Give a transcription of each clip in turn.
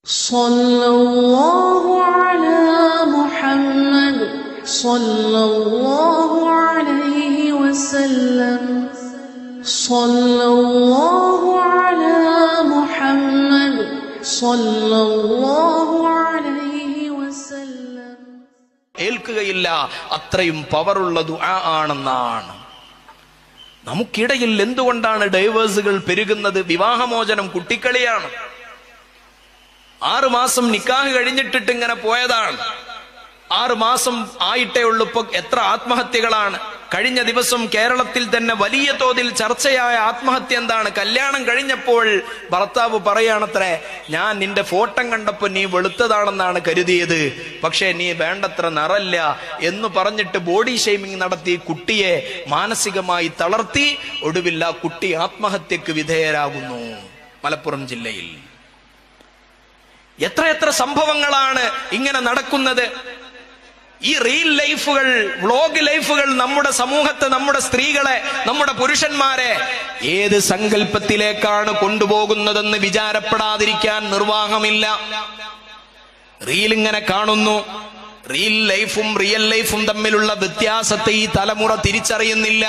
സല്ലല്ലാഹു അലാ മുഹമ്മദ് സല്ലല്ലാഹു അലൈഹി വസല്ലം. സല്ലല്ലാഹു അലാ മുഹമ്മദ് സല്ലല്ലാഹു അലൈഹി വസല്ലം. ഏൽക്കുകയില്ല, അത്രയും പവറുള്ള ദുആ ആണെന്നാണ്. നമുക്കിടയിൽ എന്തുകൊണ്ടാണ് ഡൈവേഴ്സുകൾ പെരുകുന്നത്? വിവാഹമോചനം കുട്ടിക്കളിയാണ്. 6 മാസം നിക്കാഹ് കഴിഞ്ഞിട്ടിട്ട് ഇങ്ങനെ പോയതാണ്. 6 മാസം ആയിട്ടേ ഉള്ളൂ. ഇപ്പൊ എത്ര ആത്മഹത്യകളാണ്. കഴിഞ്ഞ ദിവസം കേരളത്തിൽ തന്നെ വലിയ തോതിൽ ചർച്ചയായ ആത്മഹത്യ എന്താണ്? കല്യാണം കഴിഞ്ഞപ്പോൾ ഭർത്താവ് പറയാണത്രേ, ഞാൻ നിന്റെ ഫോട്ടോ കണ്ടപ്പോ നീ വെളുത്തതാണെന്നാണ് കരുതിയത്, പക്ഷേ നീ വേണ്ടത്ര നിറല്ല എന്ന് പറഞ്ഞിട്ട് ബോഡി ഷെയ്മിങ് നടത്തി കുട്ടിയെ മാനസികമായി തളർത്തി. ഒടുവിൽ ആ കുട്ടി ആത്മഹത്യക്ക് വിധേയരാകുന്നു. മലപ്പുറം ജില്ലയിൽ എത്രയെത്ര സംഭവങ്ങളാണ് ഇങ്ങനെ നടക്കുന്നത്. ഈ റീൽ ലൈഫുകൾ, വ്ളോഗ് ലൈഫുകൾ നമ്മുടെ സമൂഹത്തെ, നമ്മുടെ സ്ത്രീകളെ, നമ്മുടെ പുരുഷന്മാരെ ഏത് സങ്കല്പത്തിലേക്കാണ് കൊണ്ടുപോകുന്നതെന്ന് വിചാരപ്പെടാതിരിക്കാൻ നിർവാഹമില്ല. റീൽ ഇങ്ങനെ കാണുന്നു. റീൽ ലൈഫും റിയൽ ലൈഫും തമ്മിലുള്ള വ്യത്യാസത്തെ ഈ തലമുറ തിരിച്ചറിയുന്നില്ല.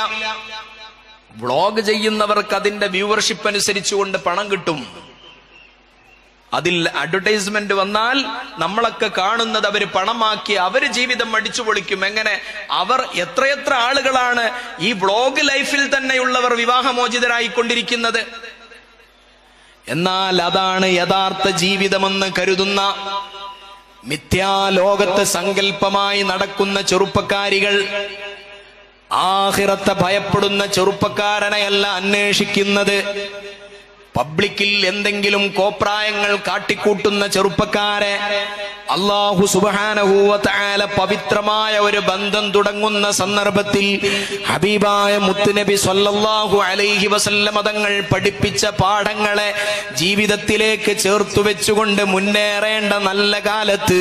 വ്ളോഗ് ചെയ്യുന്നവർക്ക് അതിന്റെ വ്യൂവർഷിപ്പ് അനുസരിച്ചുകൊണ്ട് പണം കിട്ടും. അതിൽ അഡ്വർടൈസ്മെന്റ് വന്നാൽ നമ്മളൊക്കെ കാണുന്നത് അവര് പണമാക്കി അവര് ജീവിതം അടിച്ചു പൊളിക്കും. എങ്ങനെ? അവർ എത്രയെത്ര ആളുകളാണ് ഈ വ്ളോഗ് ലൈഫിൽ തന്നെയുള്ളവർ വിവാഹമോചിതരായിക്കൊണ്ടിരിക്കുന്നത്. എന്നാൽ അതാണ് യഥാർത്ഥ ജീവിതമെന്ന് കരുതുന്ന, മിഥ്യാലോകത്ത് സങ്കല്പമായി നടക്കുന്ന ചെറുപ്പക്കാരികൾ, ആഖിറത്തെ ഭയപ്പെടുന്ന ചെറുപ്പക്കാരനെയല്ല അന്വേഷിക്കുന്നത്. പബ്ലിക്കിൽ എന്തെങ്കിലും കോപ്രായങ്ങൾ കാട്ടിക്കൂട്ടുന്ന ചെറുപ്പക്കാരെ അല്ലാഹു സുബ്ഹാനഹു വ തആല പവിത്രമായ ഒരു ബന്ധം തുടങ്ങുന്ന സന്ദർഭത്തിൽ ഹബീബായ മുത്തുനബി സ്വല്ലല്ലാഹു അലൈഹി വസല്ലം തങ്ങൾ പഠിപ്പിച്ച പാഠങ്ങളെ ജീവിതത്തിലേക്ക് ചേർത്തു വെച്ചുകൊണ്ട് മുന്നേറേണ്ട നല്ല കാലത്ത്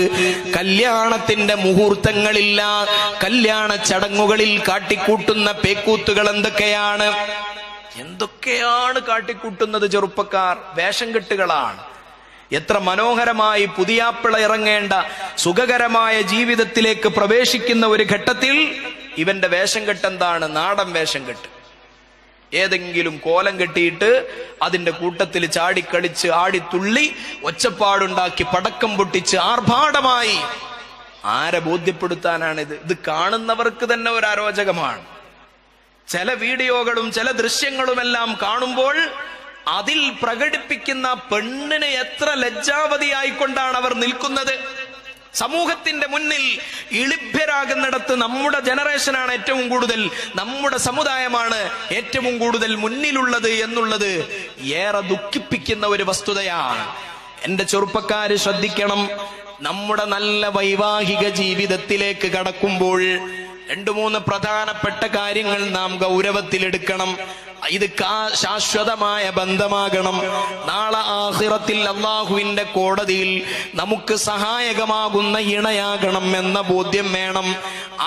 കല്യാണത്തിന്റെ മുഹൂർത്തങ്ങളില്ല, കല്യാണ ചടങ്ങുകളിൽ കാട്ടിക്കൂട്ടുന്ന പേക്കൂത്തുകൾ എന്തൊക്കെയാണ് കാട്ടിക്കൂട്ടുന്നത്? ചെറുപ്പക്കാർ വേഷം കെട്ടുകളാണ്. എത്ര മനോഹരമായി പുതിയാപ്പിള ഇറങ്ങേണ്ട സുഖകരമായ ജീവിതത്തിലേക്ക് പ്രവേശിക്കുന്ന ഒരു ഘട്ടത്തിൽ ഇവന്റെ വേഷം കെട്ടെന്താണ്? നാടൻ വേഷം കെട്ട്. ഏതെങ്കിലും കോലം കെട്ടിയിട്ട് അതിന്റെ കൂട്ടത്തിൽ ചാടിക്കളിച്ച് ആടിത്തുള്ളി ഒച്ചപ്പാടുണ്ടാക്കി പടക്കം പൊട്ടിച്ച് ആർഭാടമായി. ആരെ ബോധ്യപ്പെടുത്താനാണിത്? ഇത് കാണുന്നവർക്ക് തന്നെ ഒരു അരോചകമാണ്. ചില വീഡിയോകളും ചില ദൃശ്യങ്ങളുമെല്ലാം കാണുമ്പോൾ അതിൽ പ്രകടിപ്പിക്കുന്ന പെണ്ണിനെ എത്ര ലജ്ജാവതിയായിക്കൊണ്ടാണ് അവർ നിൽക്കുന്നത്. സമൂഹത്തിന്റെ മുന്നിൽ ഇളിഭ്യരാകുന്നിടത്ത് നമ്മുടെ ജനറേഷനാണ് ഏറ്റവും കൂടുതൽ, നമ്മുടെ സമുദായമാണ് ഏറ്റവും കൂടുതൽ മുന്നിലുള്ളത് എന്നുള്ളത് ഏറെ ദുഃഖിപ്പിക്കുന്ന ഒരു വസ്തുതയാണ്. എന്റെ ചെറുപ്പക്കാര് ശ്രദ്ധിക്കണം. നമ്മുടെ നല്ല വൈവാഹിക ജീവിതത്തിലേക്ക് കടക്കുമ്പോൾ 2-3 പ്രധാനപ്പെട്ട കാര്യങ്ങൾ നാം ഗൗരവത്തിലെടുക്കണം. ഇത് ശാശ്വതമായ ബന്ധമാകണം. നാളെ ആഖിറത്തിൽ അല്ലാഹുവിന്റെ കോടതിയിൽ നമുക്ക് സഹായകമാകുന്ന ഇണയാകണം എന്ന ബോധ്യം വേണം.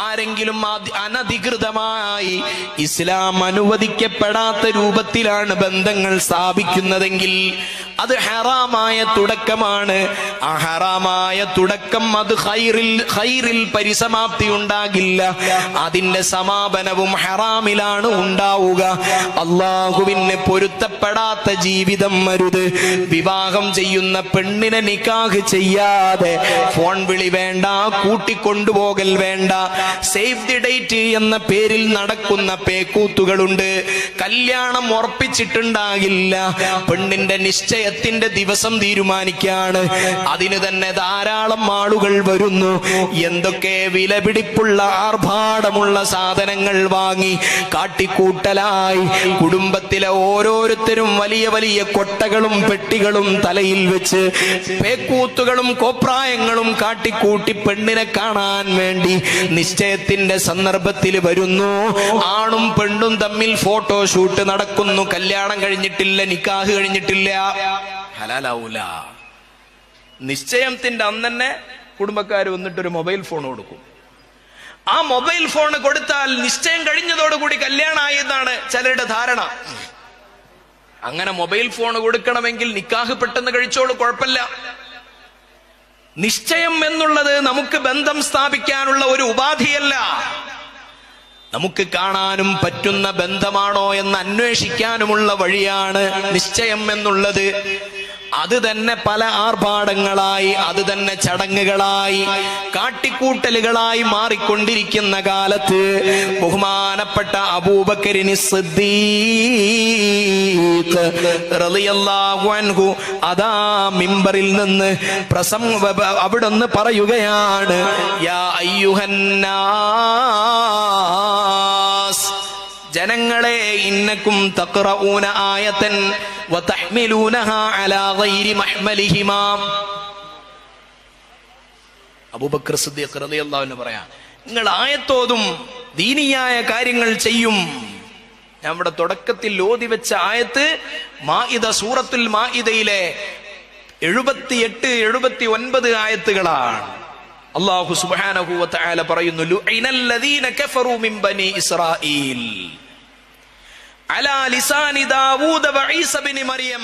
ആരെങ്കിലും അനധികൃതമായി ഇസ്ലാം അനുവദിക്കപ്പെടാത്ത രൂപത്തിലാണ് ബന്ധങ്ങൾ സ്ഥാപിക്കുന്നതെങ്കിൽ അത് ഹറാമായ തുടക്കമാണ്. ആ ഹറാമായ തുടക്കം അത് ഖൈറിൽ പരിസമാപ്തി ഉണ്ടാകില്ല. അതിന്റെ സമാപനവും ഹറാമിലാണ് ഉണ്ടാവുക. അല്ലാഹുവിന് പൊരുത്തപ്പെടാത്ത ജീവിതം അരുത്. വിവാഹം ചെയ്യുന്ന പെണ്ണിനെ നിക്കാഹ് ചെയ്യാതെ ഫോൺ വിളി വേണ്ട, കൂട്ടിക്കൊണ്ടുപോകൽ വേണ്ട. സേവ് ദി ഡേറ്റ് എന്ന പേരിൽ നടക്കുന്ന പേക്കൂത്തുകളുണ്ട്. കല്യാണം ഉറപ്പിച്ചിട്ടുണ്ടാകില്ല, പെണ്ണിന്റെ നിശ്ചയത്തിന്റെ ദിവസം തീരുമാനിക്കാണ്. അതിന് തന്നെ ധാരാളം ആളുകൾ വരുന്നു. എന്തൊക്കെ വിലപിടിപ്പുള്ള ആർഭാടമുള്ള സാധനങ്ങൾ വാങ്ങി കാട്ടിക്കൂട്ടലായി കുടുംബത്തിലെ ഓരോരുത്തരും വലിയ വലിയ കൊട്ടകളും പെട്ടികളും തലയിൽ വെച്ച് പേക്കൂത്തുകളും കോപ്രായങ്ങളും കാട്ടിക്കൂട്ടി പെണ്ണിനെ കാണാൻ വേണ്ടി നിശ്ചയത്തിന്റെ സന്ദർഭത്തിൽ വരുന്നു. ആണും പെണ്ണും തമ്മിൽ ഫോട്ടോഷൂട്ട് നടക്കുന്നു. കല്യാണം കഴിഞ്ഞിട്ടില്ല, നിക്കാഹ് കഴിഞ്ഞിട്ടില്ല, ഹലാലാവൂല. നിശ്ചയത്തിന്റെ അന്ന് തന്നെ കുടുംബക്കാർ വന്നിട്ടൊരു മൊബൈൽ ഫോൺ കൊടുക്കും. ആ മൊബൈൽ ഫോൺ കൊടുത്താൽ നിശ്ചയം കഴിഞ്ഞതോടുകൂടി കല്യാണമായി എന്നാണ് ചിലരുടെ ധാരണ. അങ്ങനെ മൊബൈൽ ഫോൺ കൊടുക്കണമെങ്കിൽ നിക്കാഹ് പെട്ടെന്ന് കഴിച്ചോളൂ, കുഴപ്പമില്ല. നിശ്ചയം എന്നുള്ളത് നമുക്ക് ബന്ധം സ്ഥാപിക്കാനുള്ള ഒരു ഉപാധിയല്ല. നമുക്ക് കാണാനും പറ്റുന്ന ബന്ധമാണോ എന്ന് അന്വേഷിക്കാനുമുള്ള വഴിയാണ് നിശ്ചയം എന്നുള്ളത്. അത് തന്നെ പല ആർഭാടങ്ങളായി, അത് തന്നെ ചടങ്ങുകളായി, കാട്ടിക്കൂട്ടലുകളായി മാറിക്കൊണ്ടിരിക്കുന്ന കാലത്ത് ബഹുമാനപ്പെട്ട അബൂബക്കറിന് സിദ്ദീഖ് റളിയല്ലാഹു അൻഹു അതാ മിമ്പറിൽ നിന്ന് അവിടുന്ന് പറയുകയാണ്, യാ അയ്യുഹന്നാസ്, ജനങ്ങളെ, ഇന്നക്കും തഖറഊന ആയതൻ വതഹ്മിലൂനഹാ അലാ ഗൈരി മഹ്മലിഹിമാ. അബൂബക്കർ സിദ്ദീഖ് റളിയല്ലാഹു അൻഹു പറയാ, നിങ്ങൾ ആയത്തോതും ദീനിയായ കാര്യങ്ങൾ ചെയ്യും. ഞാൻ ഇവിടെ തുടക്കത്തിൽ ഓതി വെച്ച ആയത്ത് മാഇദ, സൂറത്തുൽ മാഇദയിലെ 78, 79 ആയത്തുകളാണ്. അല്ലാഹു സുബ്ഹാനഹു വ തആല പറയുന്നു, ലുഇനല്ലദീന കഫറൂ മിൻ ബനി ഇസ്രായീൽ അലാ ലിസാനി ദാവൂദ വ ഈസ ഇബ്നു മറിയം.